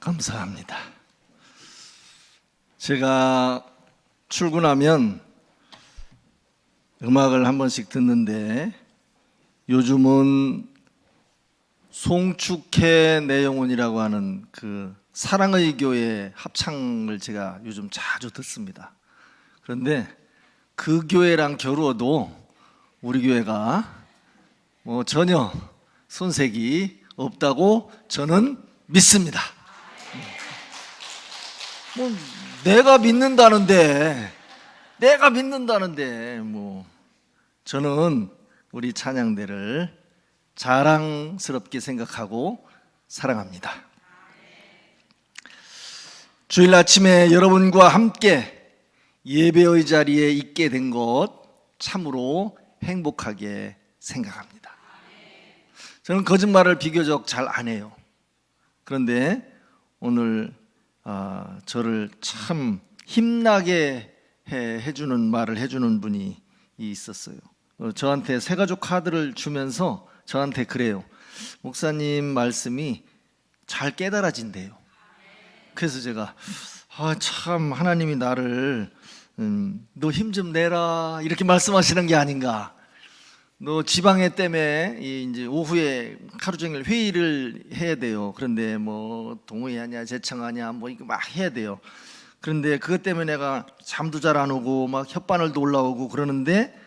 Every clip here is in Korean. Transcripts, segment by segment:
감사합니다. 제가 출근하면 음악을 한 번씩 듣는데 요즘은 송축해 내영혼이라고 하는 그 사랑의 교회 합창을 제가 요즘 자주 듣습니다. 그런데 그 교회랑 겨루어도 우리 교회가 전혀 손색이 없다고 저는 믿습니다. 내가 믿는다는데 저는 우리 찬양대를 자랑스럽게 생각하고 사랑합니다. 주일 아침에 여러분과 함께 예배의 자리에 있게 된 것 참으로 행복하게 생각합니다. 저는 거짓말을 비교적 잘 안 해요. 그런데 오늘 저를 참 힘나게 해주는 말을 해주는 분이 있었어요. 저한테 새가족 카드를 주면서 저한테 그래요. 목사님 말씀이 잘 깨달아진대요. 그래서 제가 참 하나님이 나를 너 힘 좀 내라 이렇게 말씀하시는 게 아닌가. 너 지방에 때문에 이제 오후에 하루 종일 회의를 해야 돼요. 그런데 동의하냐 제청하냐 이거 막 해야 돼요. 그런데 그것 때문에 내가 잠도 잘 안 오고 막 혓바늘도 올라오고 그러는데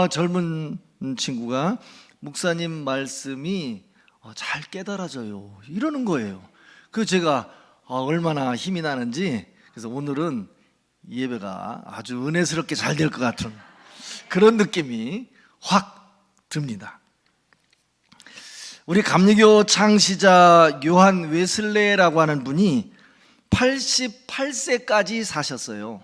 젊은 친구가 목사님 말씀이 잘 깨달아져요 이러는 거예요. 그래서 제가 얼마나 힘이 나는지, 그래서 오늘은 예배가 아주 은혜스럽게 잘 될 것 같은 그런 느낌이 확 듭니다. 우리 감리교 창시자 요한 웨슬레라고 하는 분이 88세까지 사셨어요.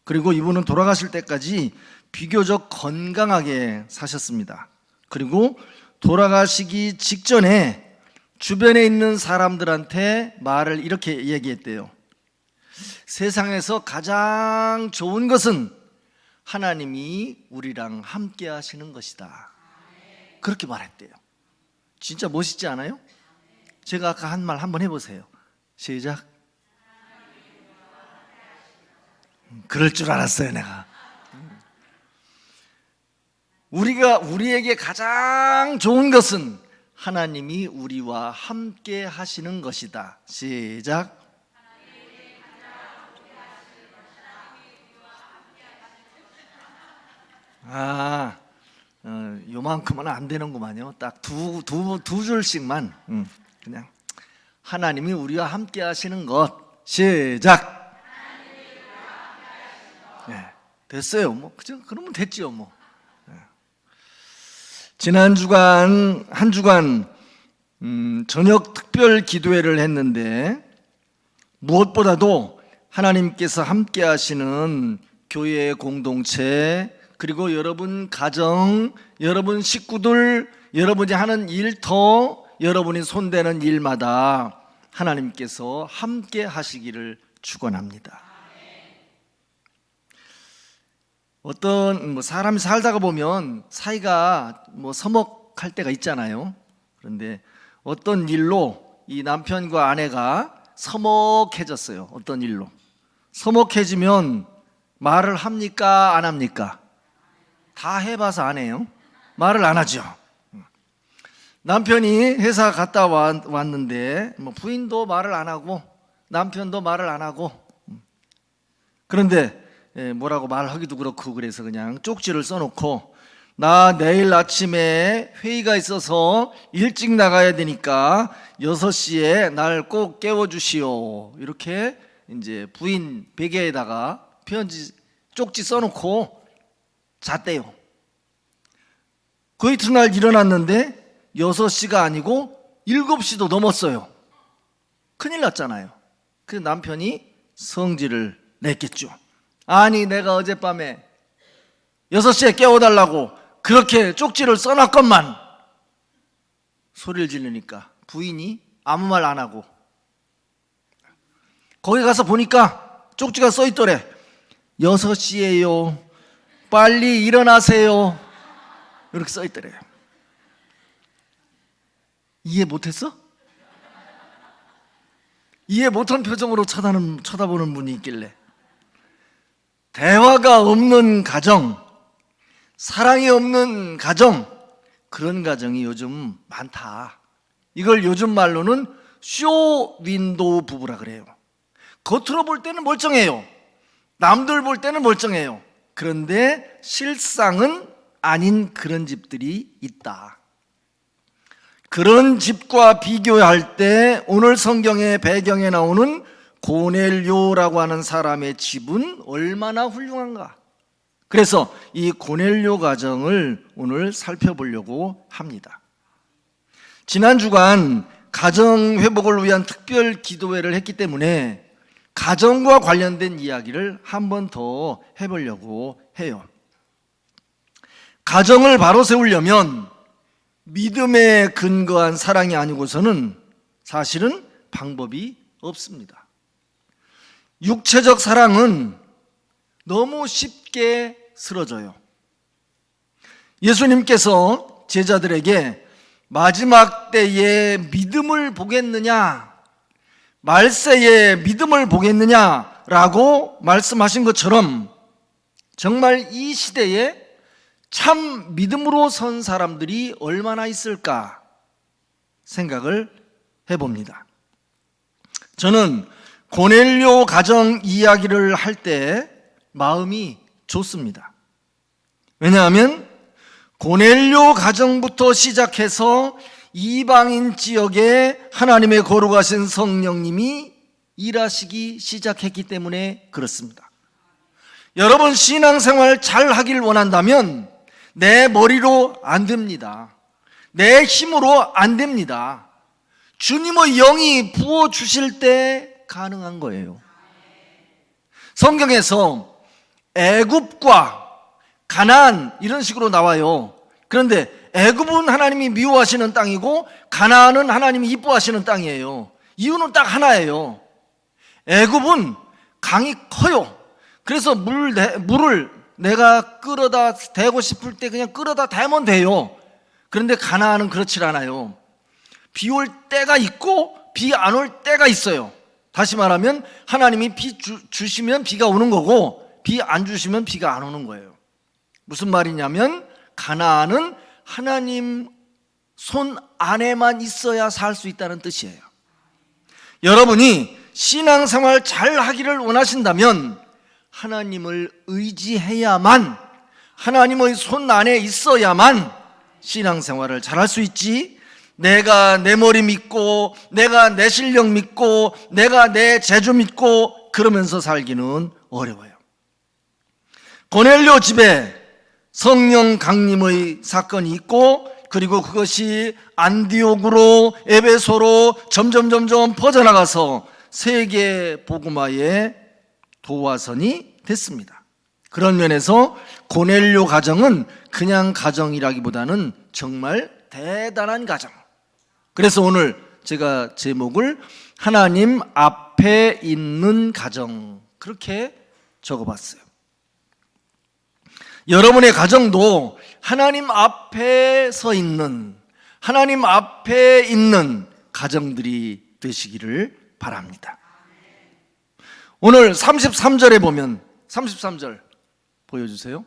그리고 이분은 돌아가실 때까지 비교적 건강하게 사셨습니다. 그리고 돌아가시기 직전에 주변에 있는 사람들한테 말을 이렇게 얘기했대요. 세상에서 가장 좋은 것은 하나님이 우리랑 함께 하시는 것이다. 그렇게 말했대요. 진짜 멋있지 않아요? 제가 아까 한 말 한번 해보세요. 시작. 그럴 줄 알았어요, 내가. 우리에게 가장 좋은 것은 하나님이 우리와 함께 하시는 것이다. 시작. 요만큼은 안 되는구만요. 딱 두 줄씩만 그냥 하나님이 우리와 함께 하시는 것. 시작. 네, 됐어요. 그죠? 그러면 됐지요. 지난 주간 한 주간 저녁 특별 기도회를 했는데 무엇보다도 하나님께서 함께 하시는 교회의 공동체, 그리고 여러분 가정, 여러분 식구들, 여러분이 하는 일터, 여러분이 손대는 일마다 하나님께서 함께 하시기를 축원합니다. 어떤 사람이 살다가 보면 사이가 서먹할 때가 있잖아요. 그런데 어떤 일로 이 남편과 아내가 서먹해졌어요. 어떤 일로 서먹해지면 말을 합니까? 안 합니까? 다 해봐서 안 해요. 말을 안 하죠. 남편이 회사 갔다 왔는데 부인도 말을 안 하고 남편도 말을 안 하고, 그런데 뭐라고 말하기도 그렇고, 그래서 그냥 쪽지를 써놓고 나 내일 아침에 회의가 있어서 일찍 나가야 되니까 6시에 날 꼭 깨워주시오, 이렇게 이제 부인 베개에다가 쪽지 써놓고 잤대요. 그 이튿날 일어났는데 6시가 아니고 7시도 넘었어요. 큰일 났잖아요. 그래서 남편이 성질을 냈겠죠. 아니, 내가 어젯밤에 6시에 깨워달라고 그렇게 쪽지를 써놨건만. 소리를 지르니까 부인이 아무 말 안 하고, 거기 가서 보니까 쪽지가 써있더래. 6시에요. 빨리 일어나세요. 이렇게 써있더래요. 이해 못했어? 이해 못한 표정으로 쳐다보는 분이 있길래, 대화가 없는 가정, 사랑이 없는 가정, 그런 가정이 요즘 많다. 이걸 요즘 말로는 쇼윈도우 부부라 그래요. 겉으로 볼 때는 멀쩡해요. 남들 볼 때는 멀쩡해요. 그런데 실상은 아닌 그런 집들이 있다. 그런 집과 비교할 때 오늘 성경의 배경에 나오는 고넬료라고 하는 사람의 집은 얼마나 훌륭한가. 그래서 이 고넬료 가정을 오늘 살펴보려고 합니다. 지난 주간 가정 회복을 위한 특별 기도회를 했기 때문에 가정과 관련된 이야기를 한 번 더 해보려고 해요. 가정을 바로 세우려면 믿음에 근거한 사랑이 아니고서는 사실은 방법이 없습니다. 육체적 사랑은 너무 쉽게 쓰러져요. 예수님께서 제자들에게 마지막 때에 믿음을 보겠느냐, 말세에 믿음을 보겠느냐라고 말씀하신 것처럼 정말 이 시대에 참 믿음으로 선 사람들이 얼마나 있을까 생각을 해봅니다. 저는 고넬료 가정 이야기를 할 때 마음이 좋습니다. 왜냐하면 고넬료 가정부터 시작해서 이방인 지역에 하나님의 거룩하신 성령님이 일하시기 시작했기 때문에 그렇습니다. 여러분 신앙생활 잘 하길 원한다면 내 머리로 안 됩니다. 내 힘으로 안 됩니다. 주님의 영이 부어주실 때 가능한 거예요. 성경에서 애굽과 가나안 이런 식으로 나와요. 그런데 애굽은 하나님이 미워하시는 땅이고 가나안은 하나님이 이뻐하시는 땅이에요. 이유는 딱 하나예요. 애굽은 강이 커요. 그래서 물을 내가 끌어다 대고 싶을 때 그냥 끌어다 대면 돼요. 그런데 가나안은 그렇지 않아요. 비 올 때가 있고 비 안 올 때가 있어요. 다시 말하면 하나님이 비 주시면 비가 오는 거고 비 안 주시면 비가 안 오는 거예요. 무슨 말이냐면 가나안은 하나님 손 안에만 있어야 살 수 있다는 뜻이에요. 여러분이 신앙생활 잘 하기를 원하신다면 하나님을 의지해야만, 하나님의 손 안에 있어야만 신앙생활을 잘 할 수 있지, 내가 내 머리 믿고 내가 내 실력 믿고 내가 내 재주 믿고 그러면서 살기는 어려워요. 고넬료 집에 성령 강림의 사건이 있고 그리고 그것이 안디옥으로 에베소로 점점 퍼져나가서 세계 복음화의 도화선이 됐습니다. 그런 면에서 고넬료 가정은 그냥 가정이라기보다는 정말 대단한 가정. 그래서 오늘 제가 제목을 하나님 앞에 있는 가정 그렇게 적어봤어요. 여러분의 가정도 하나님 앞에 서 있는, 하나님 앞에 있는 가정들이 되시기를 바랍니다. 오늘 33절에 보면 33절 보여주세요.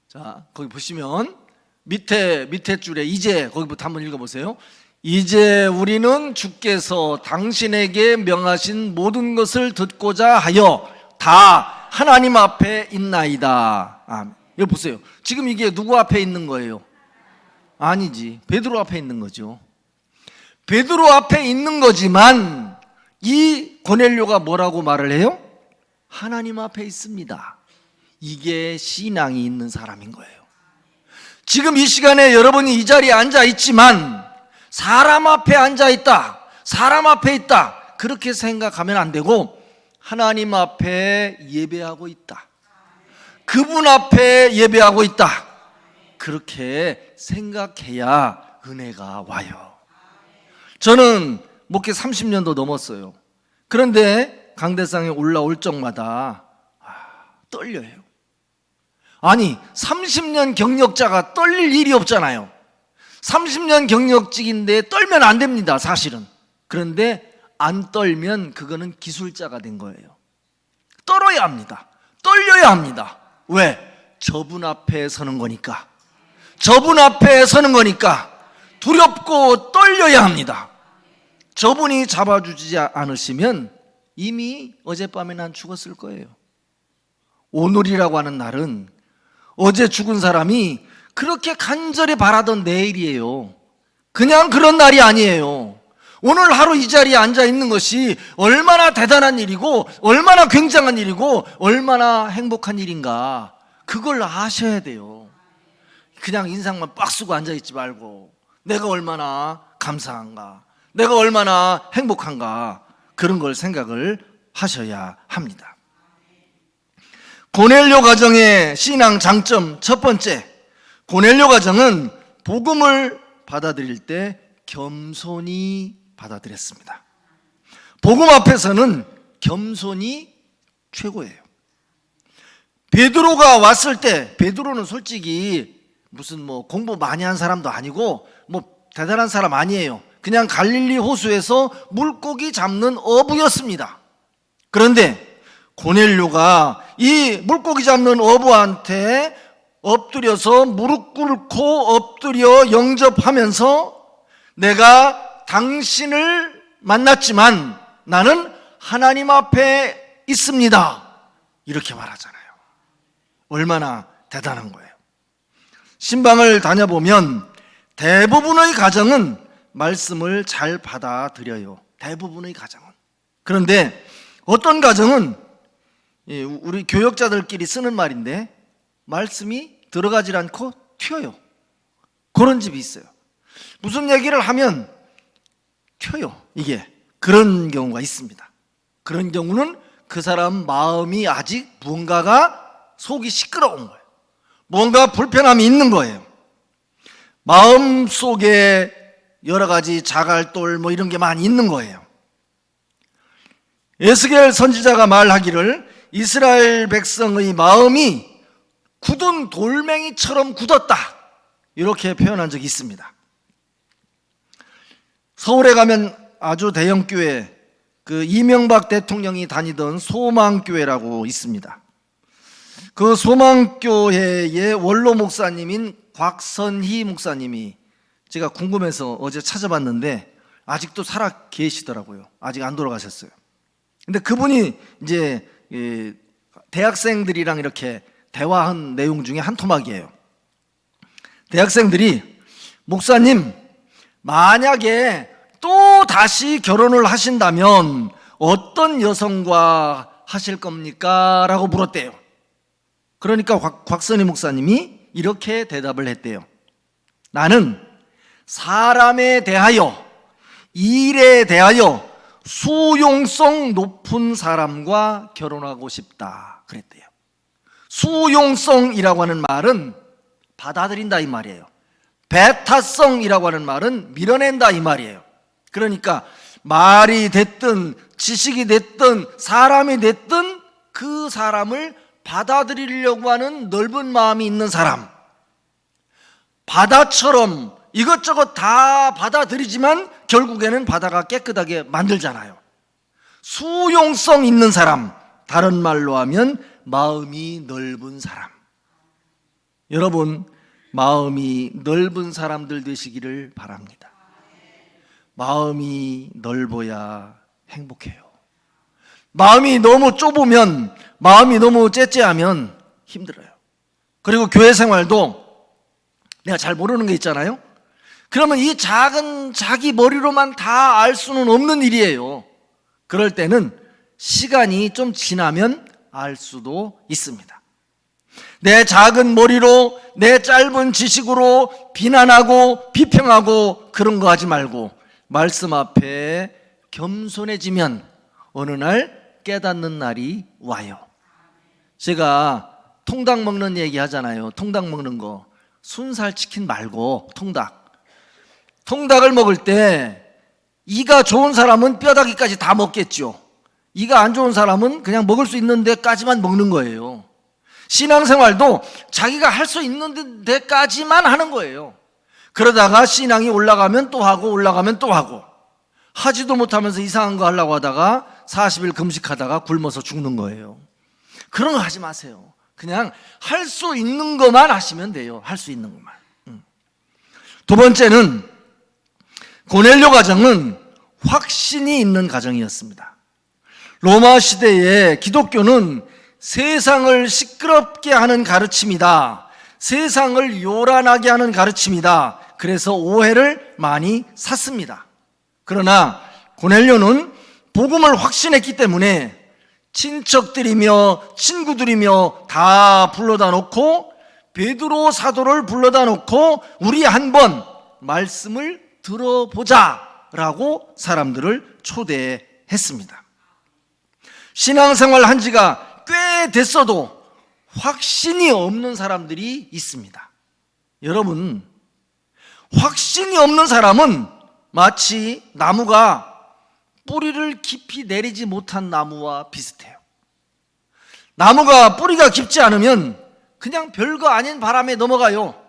자, 거기 보시면 밑에 줄에 이제 거기부터 한번 읽어보세요. 이제 우리는 주께서 당신에게 명하신 모든 것을 듣고자 하여 다 하나님 앞에 있나이다. 아멘. 여기 보세요. 지금 이게 누구 앞에 있는 거예요? 아니지. 베드로 앞에 있는 거죠. 베드로 앞에 있는 거지만 이 고넬료가 뭐라고 말을 해요? 하나님 앞에 있습니다. 이게 신앙이 있는 사람인 거예요. 지금 이 시간에 여러분이 이 자리에 앉아 있지만 사람 앞에 앉아 있다, 사람 앞에 있다 그렇게 생각하면 안 되고 하나님 앞에 예배하고 있다, 그분 앞에 예배하고 있다 그렇게 생각해야 은혜가 와요. 저는 목회 30년도 넘었어요. 그런데 강대상에 올라올 적마다 떨려요. 아니 30년 경력자가 떨릴 일이 없잖아요. 30년 경력직인데 떨면 안 됩니다 사실은. 그런데 안 떨면 그거는 기술자가 된 거예요. 떨어야 합니다. 떨려야 합니다. 왜? 저분 앞에 서는 거니까. 저분 앞에 서는 거니까 두렵고 떨려야 합니다. 저분이 잡아주지 않으시면 이미 어젯밤에 난 죽었을 거예요. 오늘이라고 하는 날은 어제 죽은 사람이 그렇게 간절히 바라던 내일이에요. 그냥 그런 날이 아니에요. 오늘 하루 이 자리에 앉아 있는 것이 얼마나 대단한 일이고 얼마나 굉장한 일이고 얼마나 행복한 일인가, 그걸 아셔야 돼요. 그냥 인상만 빡 쓰고 앉아 있지 말고 내가 얼마나 감사한가, 내가 얼마나 행복한가, 그런 걸 생각을 하셔야 합니다. 고넬료 가정의 신앙 장점 첫 번째, 고넬료 가정은 복음을 받아들일 때 겸손히 받아들였습니다. 복음 앞에서는 겸손이 최고예요. 베드로가 왔을 때, 베드로는 솔직히 무슨 공부 많이 한 사람도 아니고 대단한 사람 아니에요. 그냥 갈릴리 호수에서 물고기 잡는 어부였습니다. 그런데 고넬료가 이 물고기 잡는 어부한테 엎드려서 무릎 꿇고 엎드려 영접하면서 내가 당신을 만났지만 나는 하나님 앞에 있습니다, 이렇게 말하잖아요. 얼마나 대단한 거예요. 신방을 다녀보면 대부분의 가정은 말씀을 잘 받아들여요. 대부분의 가정은. 그런데 어떤 가정은 우리 교역자들끼리 쓰는 말인데 말씀이 들어가질 않고 튀어요. 그런 집이 있어요. 무슨 얘기를 하면 튀어요. 이게 그런 경우가 있습니다. 그런 경우는 그 사람 마음이 아직 무언가가 속이 시끄러운 거예요. 뭔가 불편함이 있는 거예요. 마음 속에 여러 가지 자갈돌 이런 게 많이 있는 거예요. 에스겔 선지자가 말하기를 이스라엘 백성의 마음이 굳은 돌멩이처럼 굳었다, 이렇게 표현한 적이 있습니다. 서울에 가면 아주 대형 교회, 그 이명박 대통령이 다니던 소망교회라고 있습니다. 그 소망교회의 원로 목사님인 곽선희 목사님이, 제가 궁금해서 어제 찾아봤는데 아직도 살아 계시더라고요. 아직 안 돌아가셨어요. 근데 그분이 이제 대학생들이랑 이렇게 대화한 내용 중에 한 토막이에요. 대학생들이 목사님, 만약에 또 다시 결혼을 하신다면 어떤 여성과 하실 겁니까? 라고 물었대요. 그러니까 곽선희 목사님이 이렇게 대답을 했대요. 나는 사람에 대하여, 일에 대하여 수용성 높은 사람과 결혼하고 싶다, 그랬대요. 수용성이라고 하는 말은 받아들인다 이 말이에요. 배타성이라고 하는 말은 밀어낸다 이 말이에요. 그러니까 말이 됐든 지식이 됐든 사람이 됐든 그 사람을 받아들이려고 하는 넓은 마음이 있는 사람, 바다처럼 이것저것 다 받아들이지만 결국에는 바다가 깨끗하게 만들잖아요. 수용성 있는 사람, 다른 말로 하면 마음이 넓은 사람. 여러분, 마음이 넓은 사람들 되시기를 바랍니다. 마음이 넓어야 행복해요. 마음이 너무 좁으면, 마음이 너무 째째하면 힘들어요. 그리고 교회 생활도 내가 잘 모르는 게 있잖아요. 그러면 이 작은 자기 머리로만 다 알 수는 없는 일이에요. 그럴 때는 시간이 좀 지나면 알 수도 있습니다. 내 작은 머리로, 내 짧은 지식으로 비난하고 비평하고 그런 거 하지 말고 말씀 앞에 겸손해지면 어느 날 깨닫는 날이 와요. 제가 통닭 먹는 얘기 하잖아요. 통닭 먹는 거. 순살 치킨 말고 통닭을 먹을 때 이가 좋은 사람은 뼈다귀까지 다 먹겠죠. 이가 안 좋은 사람은 그냥 먹을 수 있는 데까지만 먹는 거예요. 신앙생활도 자기가 할 수 있는 데까지만 하는 거예요. 그러다가 신앙이 올라가면 또 하고 올라가면 또 하고 하지도 못하면서 이상한 거 하려고 하다가 40일 금식하다가 굶어서 죽는 거예요. 그런 거 하지 마세요. 그냥 할 수 있는 것만 하시면 돼요. 할 수 있는 것만. 두 번째는 고넬료 가정은 확신이 있는 가정이었습니다. 로마 시대에 기독교는 세상을 시끄럽게 하는 가르침이다. 세상을 요란하게 하는 가르침이다. 그래서 오해를 많이 샀습니다. 그러나 고넬료는 복음을 확신했기 때문에 친척들이며 친구들이며 다 불러다 놓고 베드로 사도를 불러다 놓고 우리 한번 말씀을 들어보자 라고 사람들을 초대했습니다. 신앙생활 한 지가 꽤 됐어도 확신이 없는 사람들이 있습니다. 여러분, 확신이 없는 사람은 마치 나무가 뿌리를 깊이 내리지 못한 나무와 비슷해요. 나무가 뿌리가 깊지 않으면 그냥 별거 아닌 바람에 넘어가요.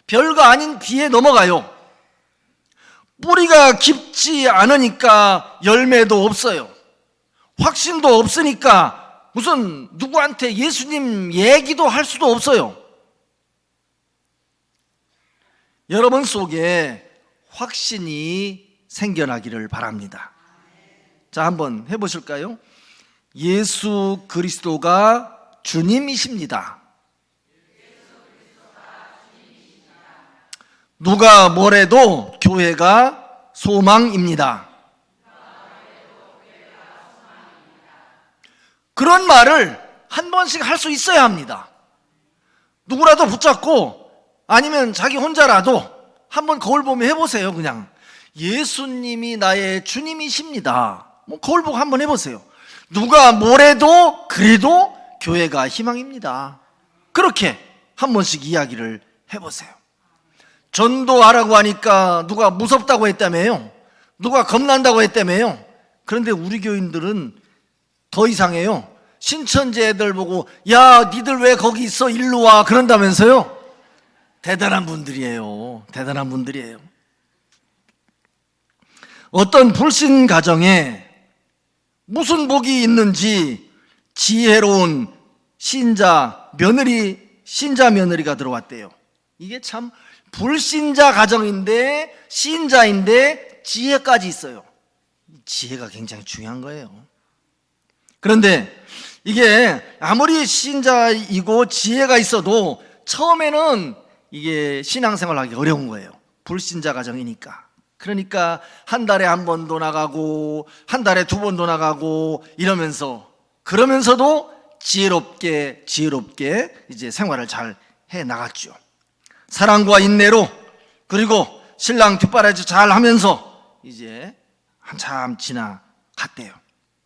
별거 아닌 비에 넘어가요. 뿌리가 깊지 않으니까 열매도 없어요. 확신도 없으니까 무슨 누구한테 예수님 얘기도 할 수도 없어요. 여러분 속에 확신이 생겨나기를 바랍니다. 자, 한번 해보실까요? 예수 그리스도가 주님이십니다. 누가 뭐래도 교회가 소망입니다. 그런 말을 한 번씩 할 수 있어야 합니다. 누구라도 붙잡고 아니면 자기 혼자라도 한번 거울 보며 해보세요. 그냥 예수님이 나의 주님이십니다. 뭐 거울 보고 한번 해보세요. 누가 뭐래도 그래도 교회가 희망입니다. 그렇게 한 번씩 이야기를 해보세요. 전도하라고 하니까 누가 무섭다고 했다며요. 누가 겁난다고 했다며요. 그런데 우리 교인들은 더 이상해요. 신천지 애들 보고 야 니들 왜 거기 있어 일로 와 그런다면서요. 대단한 분들이에요. 대단한 분들이에요. 어떤 불신 가정에 무슨 복이 있는지 지혜로운 신자 며느리가 들어왔대요. 이게 참 불신자 가정인데 신자인데 지혜까지 있어요. 지혜가 굉장히 중요한 거예요. 그런데 이게 아무리 신자이고 지혜가 있어도 처음에는 이게 신앙생활 하기 어려운 거예요. 불신자 가정이니까. 그러니까 한 달에 한 번도 나가고 한 달에 두 번도 나가고 이러면서 그러면서도 지혜롭게 이제 생활을 잘 해 나갔죠. 사랑과 인내로 그리고 신랑 뒷바라지 잘 하면서 이제 한참 지나갔대요.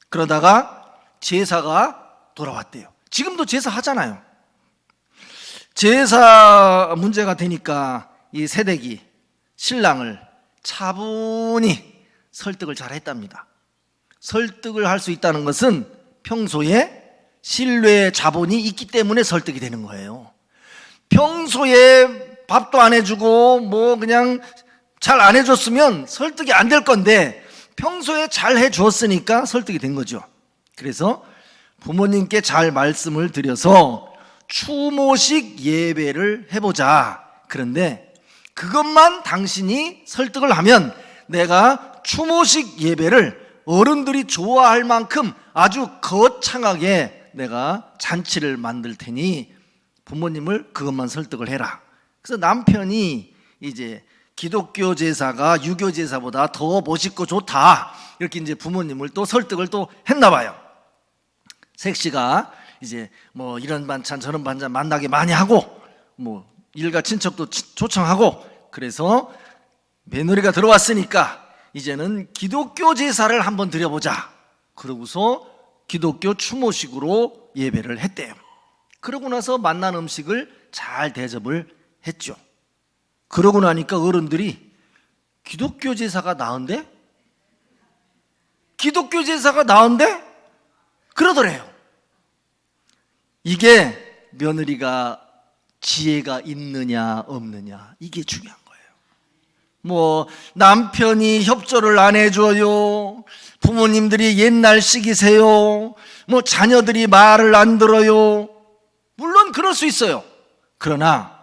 그러다가 제사가 돌아왔대요. 지금도 제사 하잖아요. 제사 문제가 되니까 이 새댁이 신랑을 차분히 설득을 잘 했답니다. 설득을 할 수 있다는 것은 평소에 신뢰 자본이 있기 때문에 설득이 되는 거예요. 평소에 밥도 안 해주고 뭐 그냥 잘 안 해줬으면 설득이 안 될 건데 평소에 잘 해주었으니까 설득이 된 거죠. 그래서 부모님께 잘 말씀을 드려서 추모식 예배를 해보자. 그런데 그것만 당신이 설득을 하면 내가 추모식 예배를 어른들이 좋아할 만큼 아주 거창하게 내가 잔치를 만들 테니 부모님을 그것만 설득을 해라. 그래서 남편이 이제 기독교 제사가 유교 제사보다 더 멋있고 좋다. 이렇게 이제 부모님을 또 설득을 또 했나 봐요. 색시가 이제 뭐 이런 반찬 저런 반찬 만나게 많이 하고 뭐 일가 친척도 초청하고 그래서 며느리가 들어왔으니까 이제는 기독교 제사를 한번 드려보자. 그러고서 기독교 추모식으로 예배를 했대요. 그러고 나서 만난 음식을 잘 대접을 했죠. 그러고 나니까 어른들이 기독교 제사가 나은데? 기독교 제사가 나은데? 그러더래요. 이게 며느리가 지혜가 있느냐 없느냐 이게 중요한 거예요. 뭐 남편이 협조를 안 해줘요, 부모님들이 옛날식이세요, 뭐 자녀들이 말을 안 들어요. 물론 그럴 수 있어요. 그러나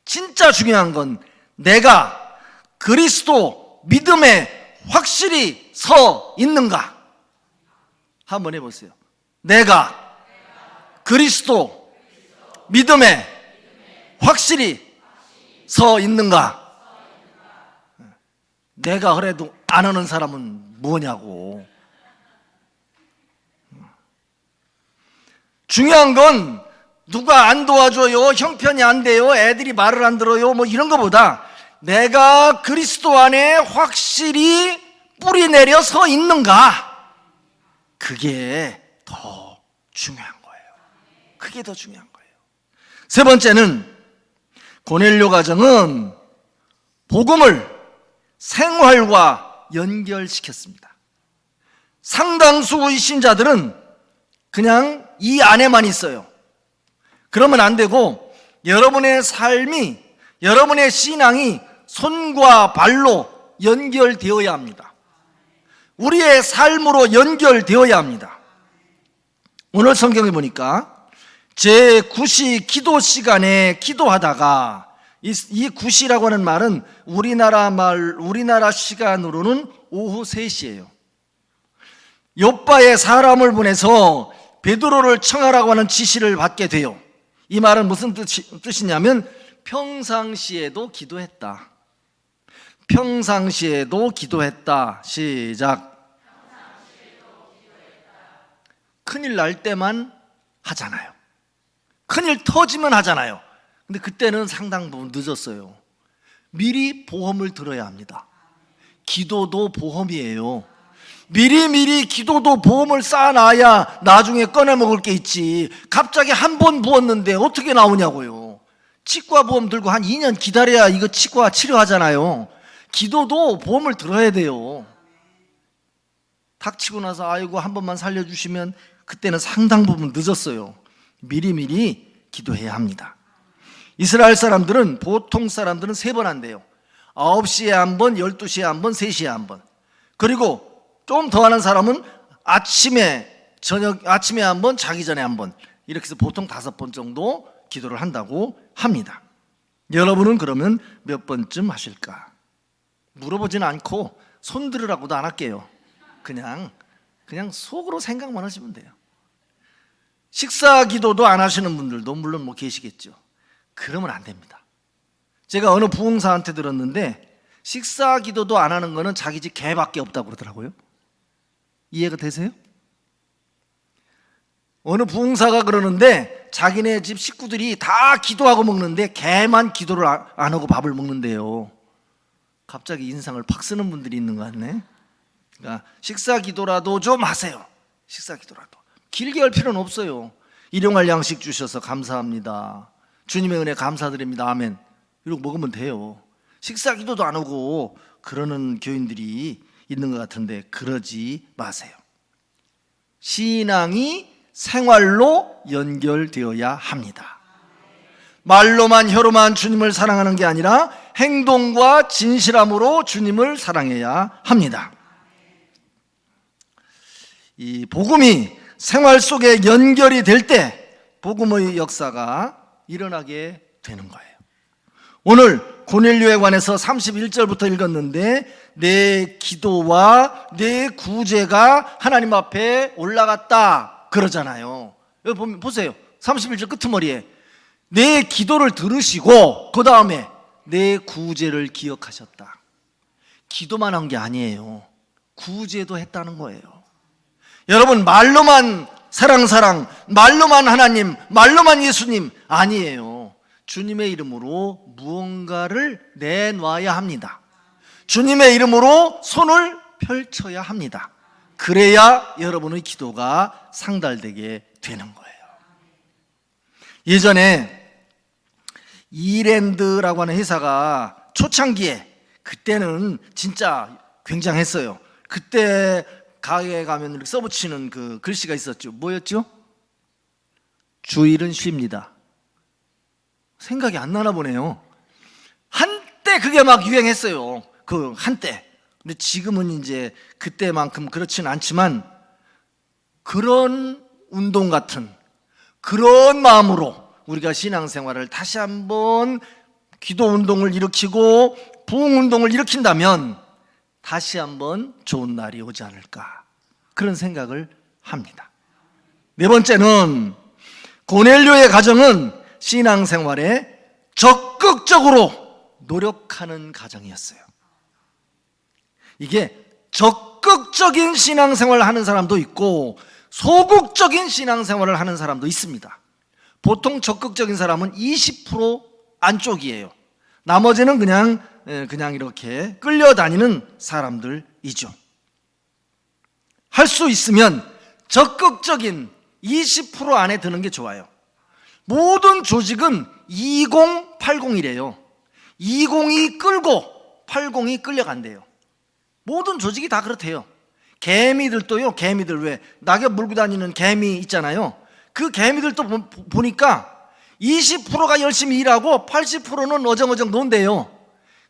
진짜 중요한 건 내가 그리스도 믿음에 확실히 서 있는가 한번 해보세요. 내가 그리스도 믿음에 확실히 서 있는가. 내가 그래도 안 하는 사람은 뭐냐고. 중요한 건 누가 안 도와줘요, 형편이 안 돼요, 애들이 말을 안 들어요, 뭐 이런 것보다 내가 그리스도 안에 확실히 뿌리 내려 서 있는가. 그게 더 중요한 거예요. 그게 더 중요한 거예요. 세 번째는 고넬료 가정은 복음을 생활과 연결시켰습니다. 상당수의 신자들은 그냥 이 안에만 있어요. 그러면 안 되고 여러분의 삶이, 여러분의 신앙이 손과 발로 연결되어야 합니다. 우리의 삶으로 연결되어야 합니다. 오늘 성경에 보니까 제9시 기도 시간에 기도하다가, 이 9시라고 하는 말은 우리나라 시간으로는 오후 3시예요. 요빠에 사람을 보내서 베드로를 청하라고 하는 지시를 받게 돼요. 이 말은 무슨 뜻이냐면 평상시에도 기도했다. 평상시에도 기도했다. 시작. 큰일 날 때만 하잖아요. 큰일 터지면 하잖아요. 근데 그때는 상당 부분 늦었어요. 미리 보험을 들어야 합니다. 기도도 보험이에요. 미리 기도도 보험을 쌓아놔야 나중에 꺼내 먹을 게 있지. 갑자기 한 번 부었는데 어떻게 나오냐고요. 치과 보험 들고 한 2년 기다려야 이거 치과 치료하잖아요. 기도도 보험을 들어야 돼요. 닥치고 나서 아이고 한 번만 살려주시면 그때는 상당 부분 늦었어요. 미리 기도해야 합니다. 이스라엘 사람들은, 보통 사람들은 3번 한대요. 9시에 한 번, 12시에 한 번, 3시에 한 번. 그리고 좀 더 하는 사람은 아침에 한 번, 자기 전에 한 번. 이렇게 해서 보통 5번 정도 기도를 한다고 합니다. 여러분은 그러면 몇 번쯤 하실까? 물어보지는 않고 손 들으라고도 안 할게요. 그냥 속으로 생각만 하시면 돼요. 식사 기도도 안 하시는 분들도 물론 뭐 계시겠죠. 그러면 안 됩니다. 제가 어느 부흥사한테 들었는데 식사 기도도 안 하는 거는 자기 집 개밖에 없다고 그러더라고요. 이해가 되세요? 어느 부흥사가 그러는데 자기네 집 식구들이 다 기도하고 먹는데 개만 기도를 안 하고 밥을 먹는데요. 갑자기 인상을 팍 쓰는 분들이 있는 것 같네. 그러니까 식사 기도라도 좀 하세요. 식사 기도라도 길게 할 필요는 없어요. 일용할 양식 주셔서 감사합니다. 주님의 은혜 감사드립니다. 아멘. 이러고 먹으면 돼요. 식사 기도도 안 하고 그러는 교인들이 있는 것 같은데 그러지 마세요. 신앙이 생활로 연결되어야 합니다. 말로만 혀로만 주님을 사랑하는 게 아니라 행동과 진실함으로 주님을 사랑해야 합니다. 이 복음이 생활 속에 연결이 될 때 복음의 역사가 일어나게 되는 거예요. 오늘 고넬료에 관해서 31절부터 읽었는데 내 기도와 내 구제가 하나님 앞에 올라갔다 그러잖아요. 여기 보세요. 31절 끄트머리에 내 기도를 들으시고 그 다음에 내 구제를 기억하셨다. 기도만 한 게 아니에요. 구제도 했다는 거예요. 여러분, 말로만 사랑, 말로만 하나님, 말로만 예수님 아니에요. 주님의 이름으로 무언가를 내놔야 합니다. 주님의 이름으로 손을 펼쳐야 합니다. 그래야 여러분의 기도가 상달되게 되는 거예요. 예전에 이랜드라고 하는 회사가 초창기에, 그때는 진짜 굉장했어요. 그때 가게에 가면 이렇게 써붙이는 그 글씨가 있었죠. 뭐였죠? 주일은 쉽니다. 생각이 안 나나 보네요. 한때 그때 그게 막 유행했어요. 그 한때. 근데 지금은 이제 그때만큼 그렇지는 않지만 그런 운동 같은 그런 마음으로 우리가 신앙생활을 다시 한번 기도 운동을 일으키고 부흥 운동을 일으킨다면 다시 한번 좋은 날이 오지 않을까, 그런 생각을 합니다. 네 번째는 고넬료의 가정은 신앙생활에 적극적으로 노력하는 가정이었어요. 이게 적극적인 신앙생활을 하는 사람도 있고 소극적인 신앙생활을 하는 사람도 있습니다. 보통 적극적인 사람은 20% 안쪽이에요. 나머지는 그냥 이렇게 끌려다니는 사람들이죠. 할 수 있으면 적극적인 20% 안에 드는 게 좋아요. 모든 조직은 2080이래요. 20이 끌고 80이 끌려간대요. 모든 조직이 다 그렇대요. 개미들도요, 개미들 왜 낙엽 물고 다니는 개미 있잖아요. 그 개미들도 보니까 20%가 열심히 일하고 80%는 어정어정 논대요.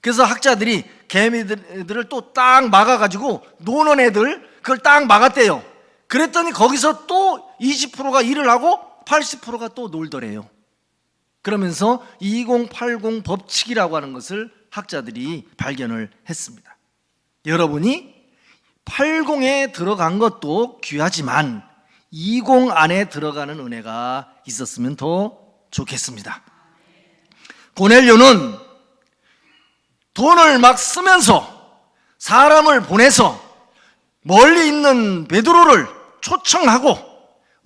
그래서 학자들이 개미들을 또 딱 막아가지고 노는 애들 그걸 딱 막았대요. 그랬더니 거기서 또 20%가 일을 하고 80%가 또 놀더래요. 그러면서 2080 법칙이라고 하는 것을 학자들이 발견을 했습니다. 여러분이 80에 들어간 것도 귀하지만 20 안에 들어가는 은혜가 있었으면 더 좋겠습니다. 고넬료는 돈을 막 쓰면서 사람을 보내서 멀리 있는 베드로를 초청하고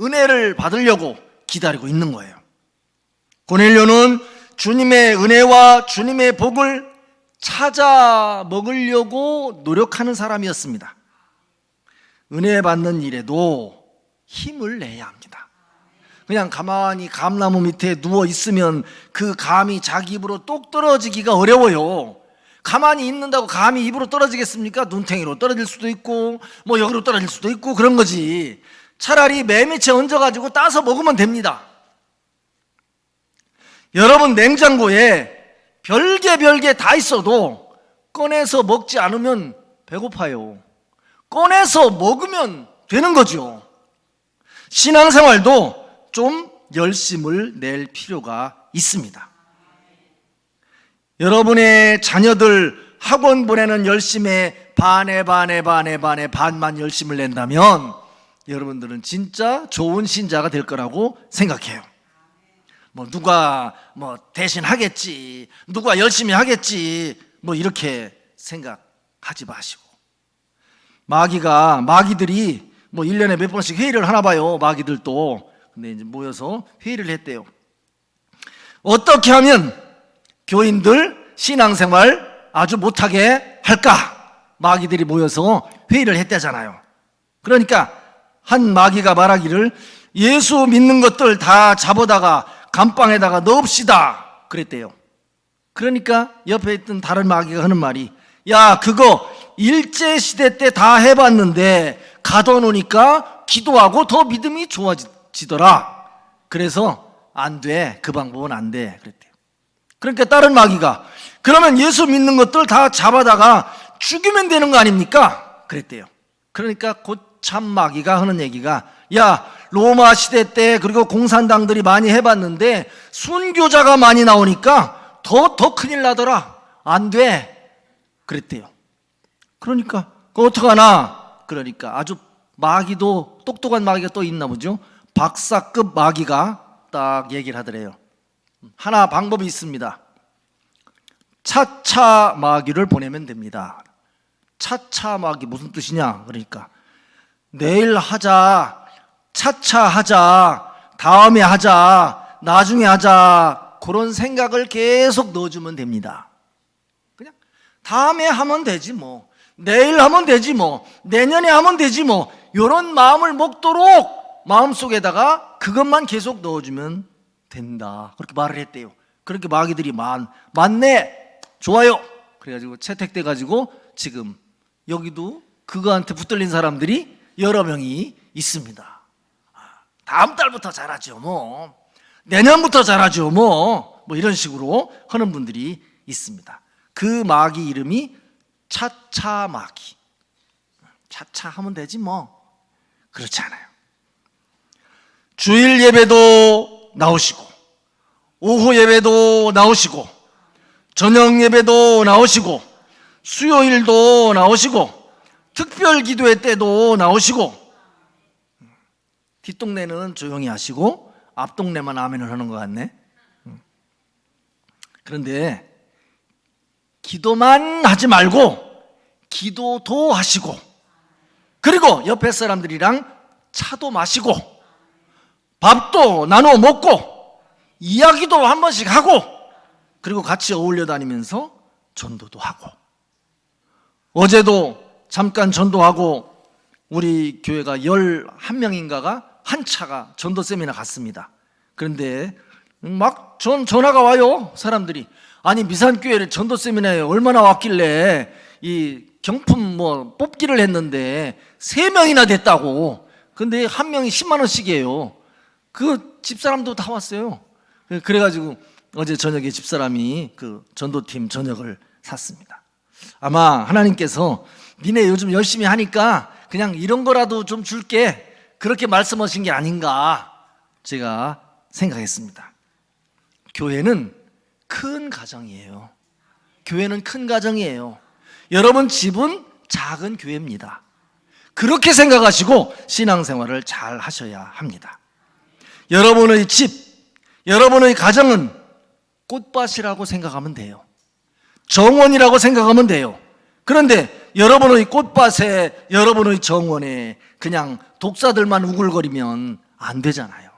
은혜를 받으려고 기다리고 있는 거예요. 고넬료는 주님의 은혜와 주님의 복을 찾아 먹으려고 노력하는 사람이었습니다. 은혜 받는 일에도 힘을 내야 합니다. 그냥 가만히 감나무 밑에 누워 있으면 그 감이 자기 입으로 똑 떨어지기가 어려워요. 가만히 있는다고 감이 입으로 떨어지겠습니까? 눈탱이로 떨어질 수도 있고 뭐 여기로 떨어질 수도 있고 그런 거지. 차라리 매미채 얹어가지고 따서 먹으면 됩니다. 여러분, 냉장고에 별게 다 있어도 꺼내서 먹지 않으면 배고파요. 꺼내서 먹으면 되는 거죠. 신앙생활도 좀 열심을 낼 필요가 있습니다. 여러분의 자녀들 학원 보내는 열심에 반만 열심을 낸다면 여러분들은 진짜 좋은 신자가 될 거라고 생각해요. 누가 대신 하겠지, 누가 열심히 하겠지, 이렇게 생각하지 마시고. 마귀들이 1년에 몇 번씩 회의를 하나 봐요. 마귀들도. 근데 이제 모여서 회의를 했대요. 어떻게 하면 교인들 신앙생활 아주 못하게 할까? 마귀들이 모여서 회의를 했대잖아요. 그러니까 한 마귀가 말하기를 예수 믿는 것들 다 잡아다가 감방에다가 넣읍시다 그랬대요. 그러니까 옆에 있던 다른 마귀가 하는 말이, 야, 그거 일제시대 때 다 해봤는데 가둬놓으니까 기도하고 더 믿음이 좋아지더라. 그래서 안 돼, 그 방법은 안 돼 그랬대요. 그러니까 다른 마귀가, 그러면 예수 믿는 것들 다 잡아다가 죽이면 되는 거 아닙니까? 그랬대요. 그러니까 고참 마귀가 하는 얘기가, 야, 로마 시대 때 그리고 공산당들이 많이 해봤는데 순교자가 많이 나오니까 더 큰일 나더라. 안 돼 그랬대요. 그러니까 어떡하나. 그러니까 아주 마귀도 똑똑한 마귀가 또 있나 보죠. 박사급 마귀가 딱 얘기를 하더래요. 하나 방법이 있습니다. 차차 마귀를 보내면 됩니다. 차차 마귀 무슨 뜻이냐? 그러니까 내일 하자, 차차 하자, 다음에 하자, 나중에 하자, 그런 생각을 계속 넣어주면 됩니다. 그냥 다음에 하면 되지 내일 하면 되지 내년에 하면 되지 이런 마음을 먹도록 마음속에다가 그것만 계속 넣어주면 된다. 그렇게 말을 했대요. 그렇게 마귀들이 맞네, 좋아요. 그래가지고 채택돼가지고 지금 여기도 그거한테 붙들린 사람들이 여러 명이 있습니다. 다음 달부터 잘하죠 내년부터 잘하죠 이런 식으로 하는 분들이 있습니다. 그 마귀 이름이 차차 마귀. 차차 하면 되지 뭐. 그렇지 않아요. 주일 예배도 나오시고, 오후 예배도 나오시고, 저녁 예배도 나오시고, 수요일도 나오시고, 특별 기도회 때도 나오시고. 뒷동네는 조용히 하시고 앞동네만 아멘을 하는 것 같네. 그런데 기도만 하지 말고 기도도 하시고, 그리고 옆에 사람들이랑 차도 마시고 밥도 나누어 먹고 이야기도 한 번씩 하고, 그리고 같이 어울려 다니면서 전도도 하고. 어제도 잠깐 전도하고 우리 교회가 11명인가가 한 차가 전도 세미나 갔습니다. 그런데 막 전화가 와요. 사람들이. 아니, 미산교회를 전도 세미나에 얼마나 왔길래 이 경품 뽑기를 했는데 3명이나 됐다고. 근데 한 명이 10만 원씩이에요. 그 집사람도 다 왔어요. 그래가지고 어제 저녁에 집사람이 그 전도팀 저녁을 샀습니다. 아마 하나님께서 니네 요즘 열심히 하니까 그냥 이런 거라도 좀 줄게, 그렇게 말씀하신 게 아닌가 제가 생각했습니다. 교회는 큰 가정이에요. 교회는 큰 가정이에요. 여러분 집은 작은 교회입니다. 그렇게 생각하시고 신앙생활을 잘 하셔야 합니다. 여러분의 집, 여러분의 가정은 꽃밭이라고 생각하면 돼요. 정원이라고 생각하면 돼요. 그런데 여러분의 꽃밭에, 여러분의 정원에 그냥 독사들만 우글거리면 안 되잖아요.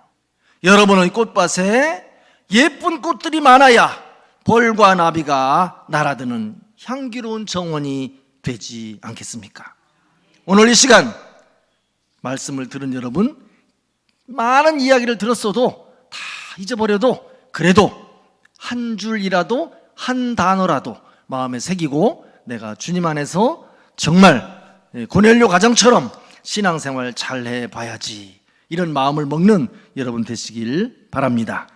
여러분의 꽃밭에 예쁜 꽃들이 많아야 벌과 나비가 날아드는 향기로운 정원이 되지 않겠습니까? 오늘 이 시간 말씀을 들은 여러분, 많은 이야기를 들었어도 다 잊어버려도 그래도 한 줄이라도, 한 단어라도 마음에 새기고 내가 주님 안에서 정말 고넬료 가정처럼 신앙생활 잘 해봐야지, 이런 마음을 먹는 여러분 되시길 바랍니다.